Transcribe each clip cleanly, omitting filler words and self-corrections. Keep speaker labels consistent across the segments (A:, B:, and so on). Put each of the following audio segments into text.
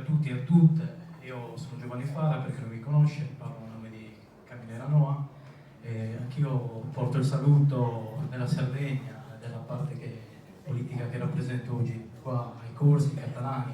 A: tutti e a tutte. Io sono Giovanni Fara, per chi non mi conosce, parlo a nome di Camminera Noa. Anch'io porto il saluto della Sardegna, della parte politica che rappresento oggi qua ai corsi catalani.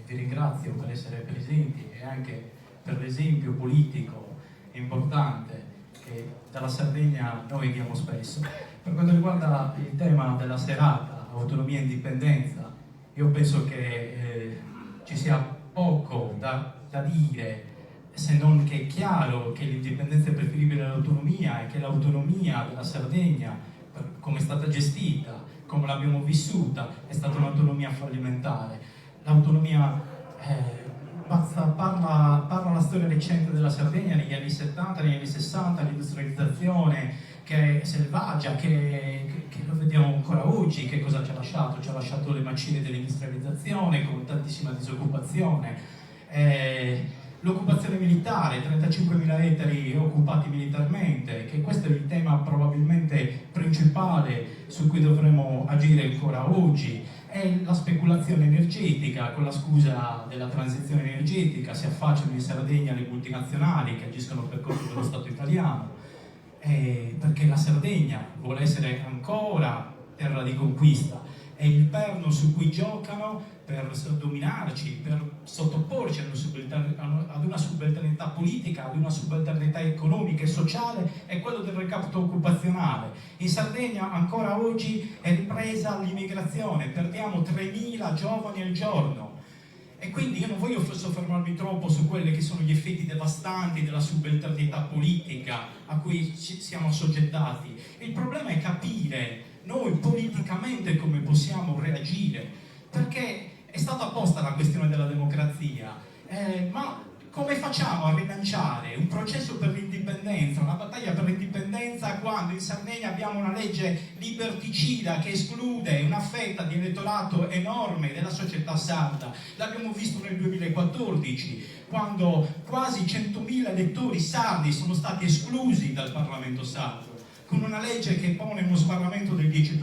A: Vi ringrazio per essere presenti e anche per l'esempio politico importante che dalla Sardegna noi diamo spesso. Per quanto riguarda il tema della serata, autonomia e indipendenza, io penso che ci sia poco da dire, se non che è chiaro che l'indipendenza è preferibile all'autonomia e che l'autonomia della Sardegna, come è stata gestita, come l'abbiamo vissuta, è stata un'autonomia fallimentare. L'autonomia, parla la storia recente della Sardegna negli anni 70, negli anni 60, l'industrializzazione che è selvaggia, che lo vediamo ancora oggi. Che cosa ci ha lasciato? Ci ha lasciato le macerie dell'industrializzazione con tantissima disoccupazione, l'occupazione militare, 35.000 ettari occupati militarmente, che questo è il tema probabilmente principale su cui dovremmo agire ancora oggi. È la speculazione energetica, con la scusa della transizione energetica si affacciano in Sardegna le multinazionali che agiscono per conto dello Stato italiano, perché la Sardegna vuole essere ancora terra di conquista, è il perno su cui giocano per dominarci, per sottoporci ad una subalternità politica, ad una subalternità economica e sociale, è quello del recapito occupazionale. In Sardegna ancora oggi è ripresa l'immigrazione, perdiamo 3.000 giovani al giorno. E quindi io non voglio soffermarmi troppo su quelli che sono gli effetti devastanti della subalternità politica a cui siamo assoggettati. Il problema è capire noi politicamente come possiamo reagire, perché è stata posta la questione della democrazia, ma come facciamo a rilanciare un processo per l'indipendenza, una battaglia per l'indipendenza, quando in Sardegna abbiamo una legge liberticida che esclude una fetta di elettorato enorme della società sarda? L'abbiamo visto nel 2014, quando quasi 100.000 elettori sardi sono stati esclusi dal Parlamento sardo, con una legge che pone uno sbarramento del 10%.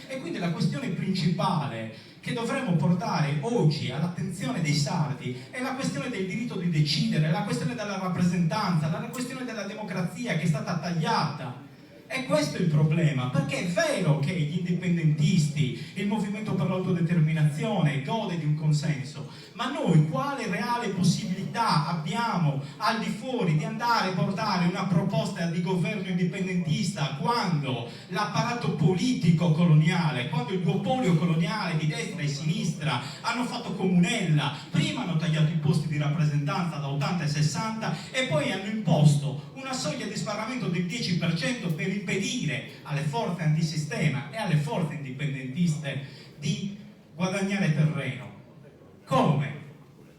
A: E quindi la questione principale che dovremmo portare oggi all'attenzione dei sardi è la questione del diritto di decidere, la questione della rappresentanza, la questione della democrazia che è stata tagliata. E questo è il problema, perché è vero che gli indipendentisti, il movimento per l'autodeterminazione gode di un consenso, ma noi quale reale possibilità abbiamo al di fuori di andare a portare una proposta di governo indipendentista quando l'apparato politico coloniale, quando il duopolio coloniale di destra e sinistra hanno fatto comunella, prima hanno tagliato i posti di rappresentanza da 80 e 60 e poi hanno imposto una soglia di sbarramento del 10% per impedire alle forze antisistema e alle forze indipendentiste di guadagnare terreno. Come?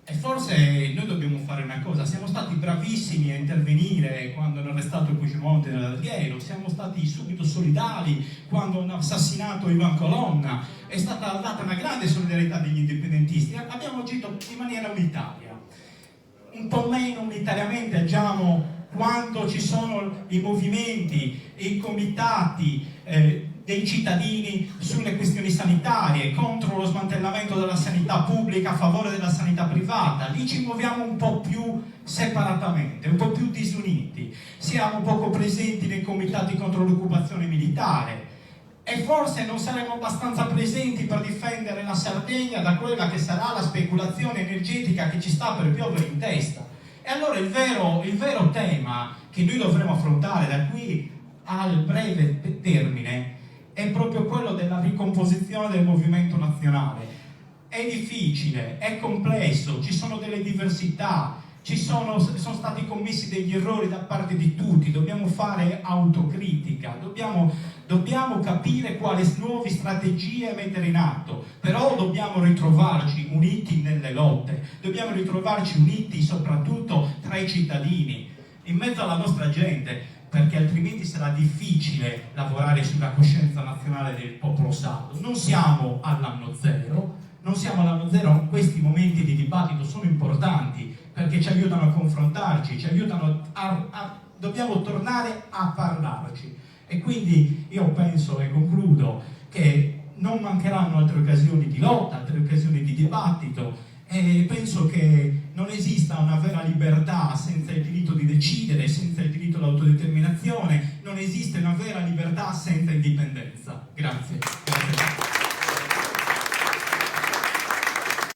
A: E forse noi dobbiamo fare una cosa: siamo stati bravissimi a intervenire quando hanno arrestato Puigdemont e Alghiero, siamo stati subito solidali quando hanno assassinato Ivan Colonna, è stata data una grande solidarietà degli indipendentisti, abbiamo agito in maniera unitaria. Un po' meno unitariamente agiamo quando ci sono i movimenti e i comitati dei cittadini sulle questioni sanitarie, contro lo smantellamento della sanità pubblica a favore della sanità privata. Lì ci muoviamo un po' più separatamente, un po' più disuniti. Siamo poco presenti nei comitati contro l'occupazione militare e forse non saremo abbastanza presenti per difendere la Sardegna da quella che sarà la speculazione energetica che ci sta per piovere in testa. E allora il vero tema che noi dovremo affrontare da qui al breve termine è proprio quello della ricomposizione del movimento nazionale. È difficile, è complesso, ci sono delle diversità, sono stati commessi degli errori da parte di tutti, dobbiamo fare autocritica, dobbiamo capire quali nuove strategie mettere in atto, però dobbiamo ritrovarci uniti nelle lotte, dobbiamo ritrovarci uniti soprattutto tra i cittadini, in mezzo alla nostra gente, perché altrimenti sarà difficile lavorare sulla coscienza nazionale del popolo sardo. Non siamo all'anno zero, questi momenti di dibattito sono importanti perché ci aiutano a confrontarci, ci aiutano dobbiamo tornare a parlarci. E quindi io penso, e concludo, che non mancheranno altre occasioni di lotta, altre occasioni di dibattito, E penso che non esista una vera libertà senza il diritto di decidere, senza il diritto all'autodeterminazione, non esiste una vera libertà senza il